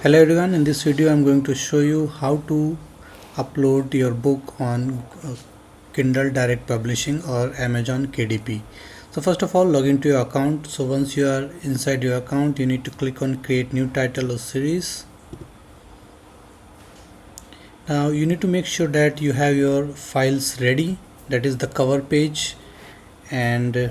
Hello everyone, in this video I'm going to show you how to upload your book on Kindle Direct Publishing or Amazon KDP. So first of all, log into your account. So once you are inside your account, you need to click on create new title or series. Now you need to make sure that you have your files ready, that is the cover page and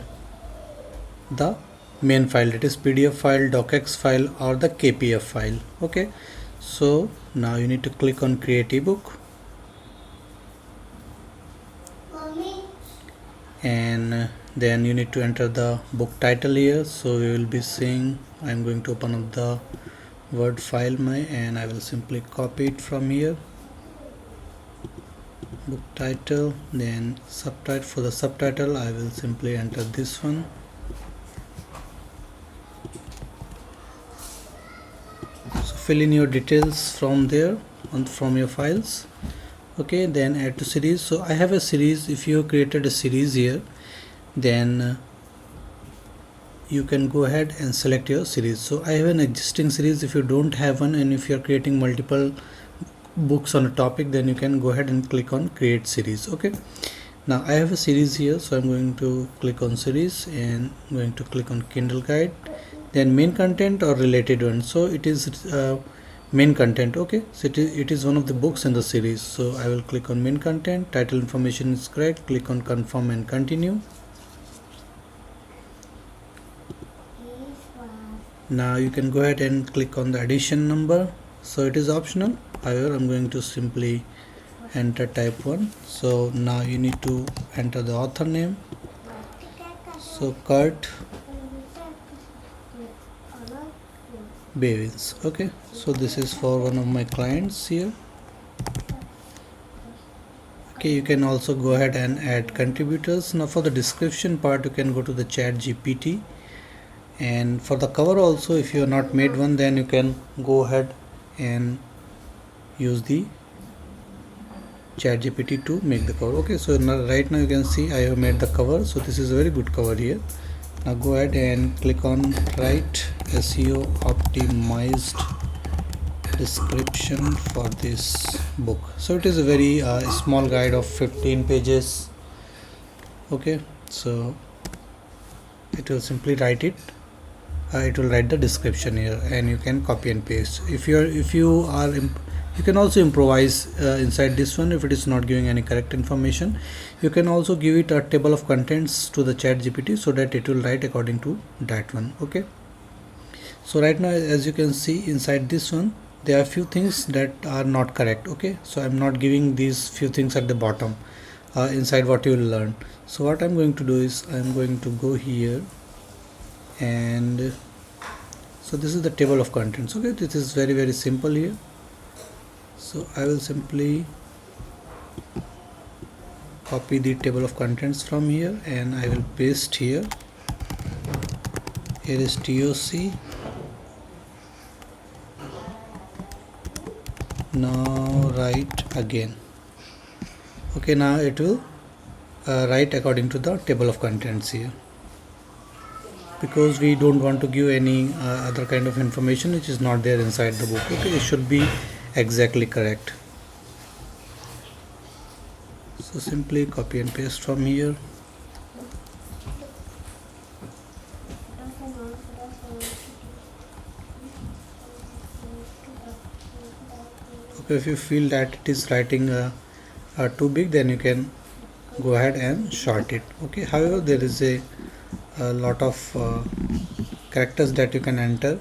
the main file, that is PDF file, docx file or the KPF file. Okay, so now you need to click on create ebook and then you need to enter the book title here. So we will be seeing, I'm going to open up the Word file and I will simply copy it from here. Book title, then subtitle. For the subtitle I will simply enter this one. So fill in your details from there from your files. Okay, then add to series. So I have a series. If you created a series here, then you can go ahead and select your series. So I have an existing series. If you don't have one and if you are creating multiple books on a topic, then you can go ahead and click on create series. Okay, now I have a series here, so I'm going to click on series and I'm going to click on Kindle guide, then main content or related one. So it is main content. Okay, so it is one of the books in the series. So I will click on main content. Title information is correct. Click on confirm and continue. Now you can go ahead and click on the edition number. So it is optional, however I'm going to simply enter type 1. So now you need to enter the author name. So Kurt Bevins. Okay, so this is for one of my clients here. Okay, you can also go ahead and add contributors. Now for the description part, you can go to the chat GPT, and for the cover also, if you have not made one, then you can go ahead and use the chat GPT to make the cover. Okay, so now right now you can see I have made the cover. So this is a very good cover here. Now go ahead and click on write SEO optimized description for this book. So it is a very small guide of 15 pages. Okay, so it will simply write it. It will write the description here and you can copy and paste. You can also improvise inside this one. If it is not giving any correct information, you can also give it a table of contents to the chat GPT so that it will write according to that one. Okay, so right now as you can see inside this one, there are few things that are not correct. Okay, so I'm not giving these few things at the bottom inside what you will learn. So what I'm going to do is I'm going to go here, and so this is the table of contents. Okay, this is very simple here. So I will simply copy the table of contents from here and I will paste here. Here is TOC. Now write again. Okay, now it will write according to the table of contents here, because we don't want to give any other kind of information which is not there inside the book. Okay, it should be exactly correct. So simply copy and paste from here. Okay, if you feel that it is writing too big, then you can go ahead and short it. Okay, however there is a lot of characters that you can enter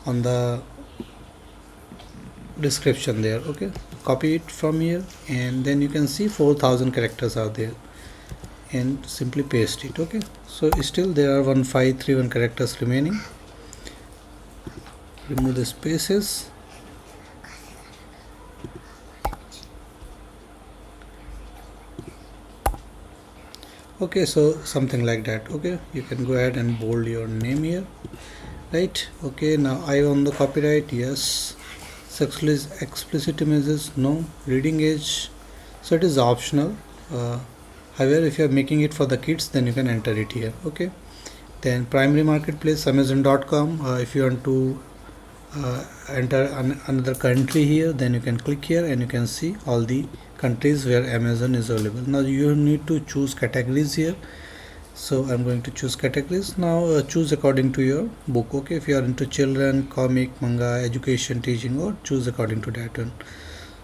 on the description there. Okay, copy it from here and then you can see 4000 characters are there and simply paste it. Okay, so still there are 1531 characters remaining. Remove the spaces. Okay, so something like that. Okay, you can go ahead and bold your name here, right? Okay, now I own the copyright, yes. Explicit images, no. Reading age, so it is optional. However, if you are making it for the kids, then you can enter it here. Okay, then primary marketplace Amazon.com. If you want to enter another country here, then you can click here and you can see all the countries where Amazon is available. Now you need to choose categories here, so I'm going to choose categories. Now choose according to your book. Okay, if you are into children, comic, manga, education, teaching, or choose according to that one.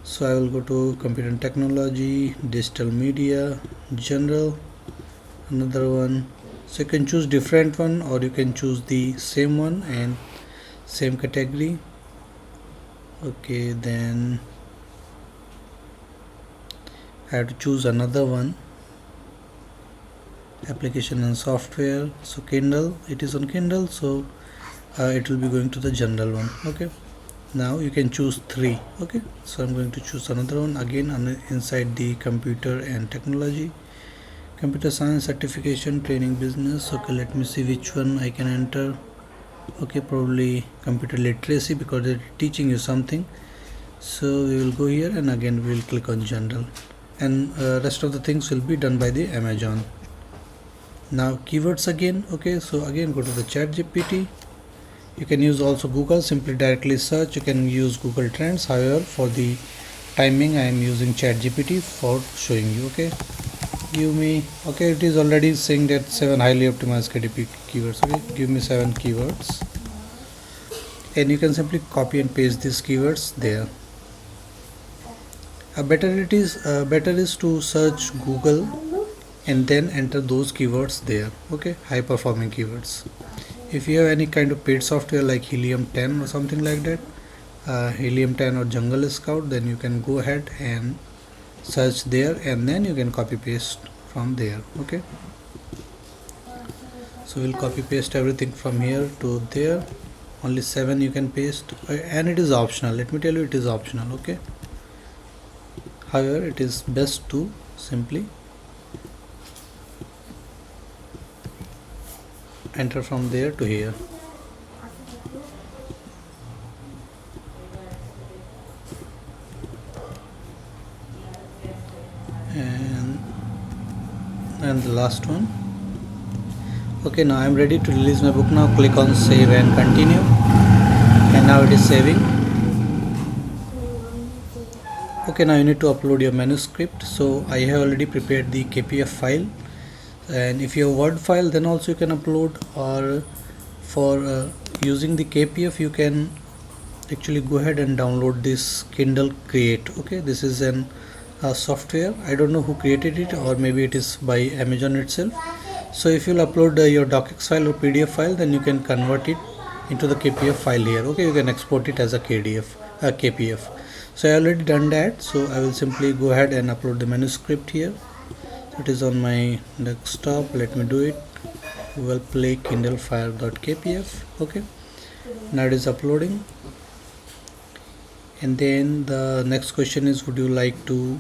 So I will go to computer and technology, digital media, general, another one. So you can choose different one or you can choose the same one and same category. Okay, then I have to choose another one, application and software. So Kindle, it is on Kindle, so it will be going to the general one. Okay, now you can choose 3. Okay, so I'm going to choose another one again inside the computer and technology, computer science certification, training, business. Okay, let me see which one I can enter. Okay, probably computer literacy because they're teaching you something. So we will go here and again we will click on general, and rest of the things will be done by the Amazon. Now keywords again. Okay, so again go to the chat GPT. You can use also Google, simply directly search. You can use Google Trends, however for the timing I am using chat GPT for showing you. Okay, give me, okay, it is already saying that 7 highly optimized KDP keywords. Okay, give me 7 keywords and you can simply copy and paste these keywords there. Better is to search Google and then enter those keywords there. Okay, high performing keywords. If you have any kind of paid software like Helium 10 or something like that, Helium 10 or Jungle Scout, then you can go ahead and search there and then you can copy paste from there. Okay, so we'll copy paste everything from here to there. Only 7 you can paste, and it is optional. Let me tell you, it is optional. Okay, however it is best to simply enter from there to here. And the last one. Okay, now I'm ready to release my book. Now click on save and continue, and now it is saving. Okay, now you need to upload your manuscript. So I have already prepared the KPF file, and if you have Word file then also you can upload, or for using the KPF you can actually go ahead and download this Kindle Create. Okay, this is an software. I don't know who created it, or maybe it is by Amazon itself. So if you'll upload your docx file or PDF file, then you can convert it into the KPF file here. Okay, you can export it as a KPF. So I already done that, so I will simply go ahead and upload the manuscript here. It is on my desktop. Let me do it. We will play kindlefire.kpf. Okay, now it is uploading, and then the next question is, would you like to,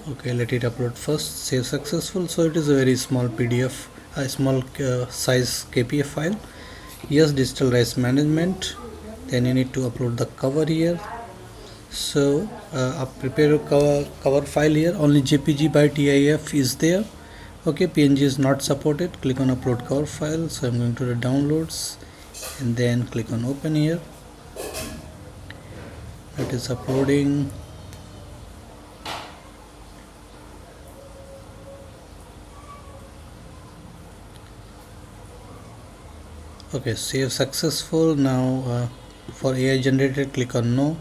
okay, let it upload first. Save successful. So it is a very small PDF, a small size KPF file. Yes, digital rights management. Then you need to upload the cover here. So prepare a cover file here. Only JPG by TIF is there. Okay, PNG is not supported. Click on upload cover file. So I'm going to the downloads and then click on open here. It is uploading. Okay, save successful. Now for AI generated, click on no.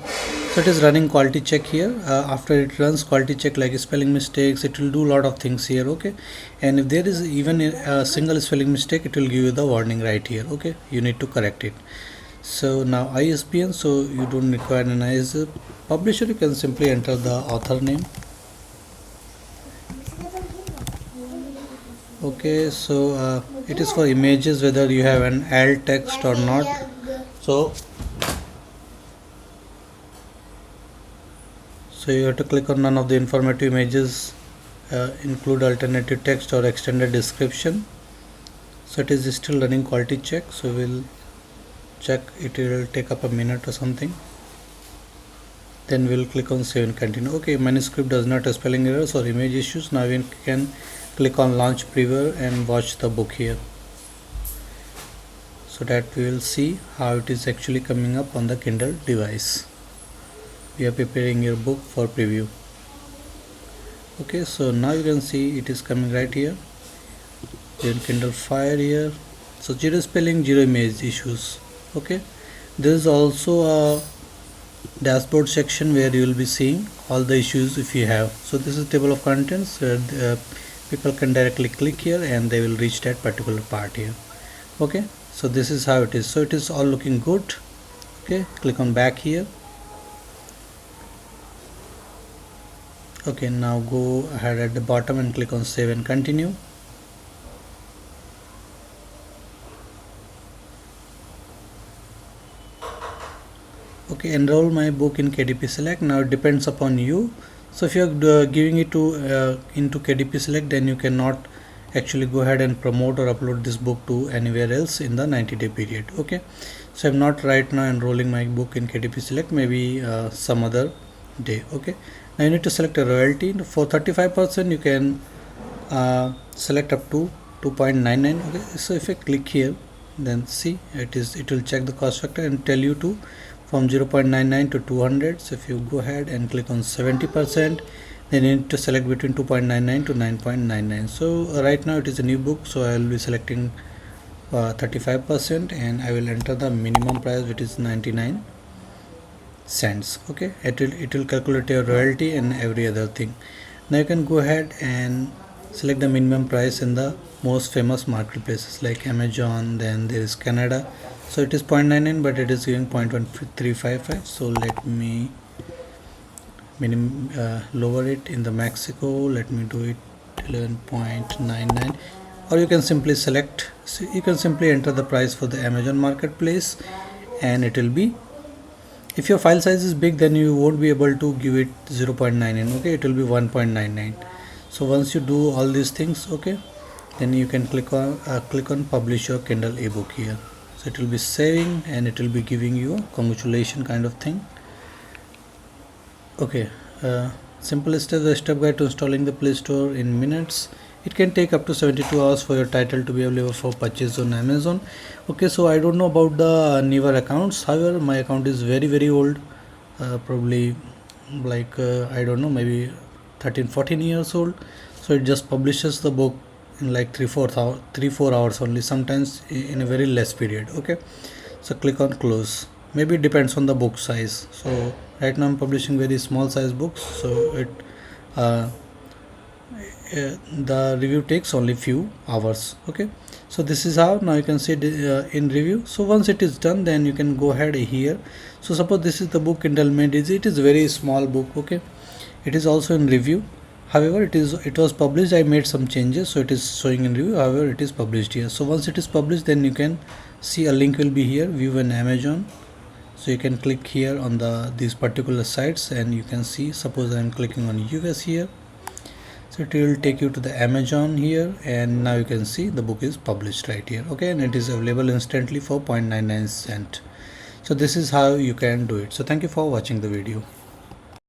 So it is running quality check here. After it runs quality check like spelling mistakes, it will do a lot of things here. Okay, and if there is even a single spelling mistake, it will give you the warning right here. Okay, you need to correct it. So now ISBN, so you don't require an ISBN. Publisher, you can simply enter the author name. Okay, so it is for images, whether you have an alt text or not. So you have to click on none of the informative images, include alternative text or extended description. So it is still running quality check, so we'll check. It will take up a minute or something. Then we'll click on save and continue. Okay, manuscript does not have spelling errors or image issues. Now we can click on launch preview and watch the book here. so that we will see how it is actually coming up on the Kindle device. We are preparing your book for preview. Okay, so now you can see it is coming right here. Then Kindle Fire here. So zero spelling, zero image issues. Okay, there is also a dashboard section where you will be seeing all the issues if you have. So this is table of contents where people can directly click here and they will reach that particular part here. Okay, so this is how it is. So it is all looking good. Okay, click on back here. Okay, now go ahead at the bottom and click on save and continue. Okay, enroll my book in KDP Select. Now it depends upon you. So if you are giving it to into KDP Select, then you cannot actually go ahead and promote or upload this book to anywhere else in the 90-day period. Okay, so I'm not right now enrolling my book in KDP Select, maybe some other day. Okay, now you need to select a royalty. For 35% you can select up to 2.99. okay, so if I click here, then see it will check the cost factor and tell you to from 0.99 to 200. So if you go ahead and click on 70%, then you need to select between 2.99 to 9.99. so right now it is a new book, so I will be selecting 35% and I will enter the minimum price, which is 99 cents. Okay, it will calculate your royalty and every other thing. Now you can go ahead and select the minimum price in the most famous marketplaces like Amazon. Then there is Canada, so it is 0.99 but it is giving 0.1355. so let me lower it in the Mexico. Let me do it 11.99, or you can simply select, so you can simply enter the price for the Amazon marketplace and it will be, if your file size is big, then you won't be able to give it 0.99. okay, it will be 1.99. so once you do all these things, okay, then you can click on publish your Kindle ebook here. So it will be saving and it will be giving you a congratulation kind of thing. Okay, simple step guide to installing the Play Store in minutes. It can take up to 72 hours for your title to be available for purchase on Amazon. Okay, so I don't know about the newer accounts. However, my account is very old, probably like I don't know, maybe 13-14 years old. So it just publishes the book in like 3-4 hours only, sometimes in a very less period. Okay, so click on close. Maybe it depends on the book size. So right now I'm publishing very small size books, so it the review takes only few hours. Okay, so this is how now you can see in review. So once it is done, then you can go ahead here. So suppose this is the book Kindle Made Easy. It is a very small book. Okay, it is also in review. However, it was published. I made some changes, so it is showing in review. However, it is published here. So once it is published, then you can see a link will be here, view in Amazon. So you can click here on these particular sites and you can see, suppose I'm clicking on US here, so it will take you to the Amazon here, and now you can see the book is published right here. Okay, and it is available instantly for 0.99 cent. So this is how you can do it. So thank you for watching the video.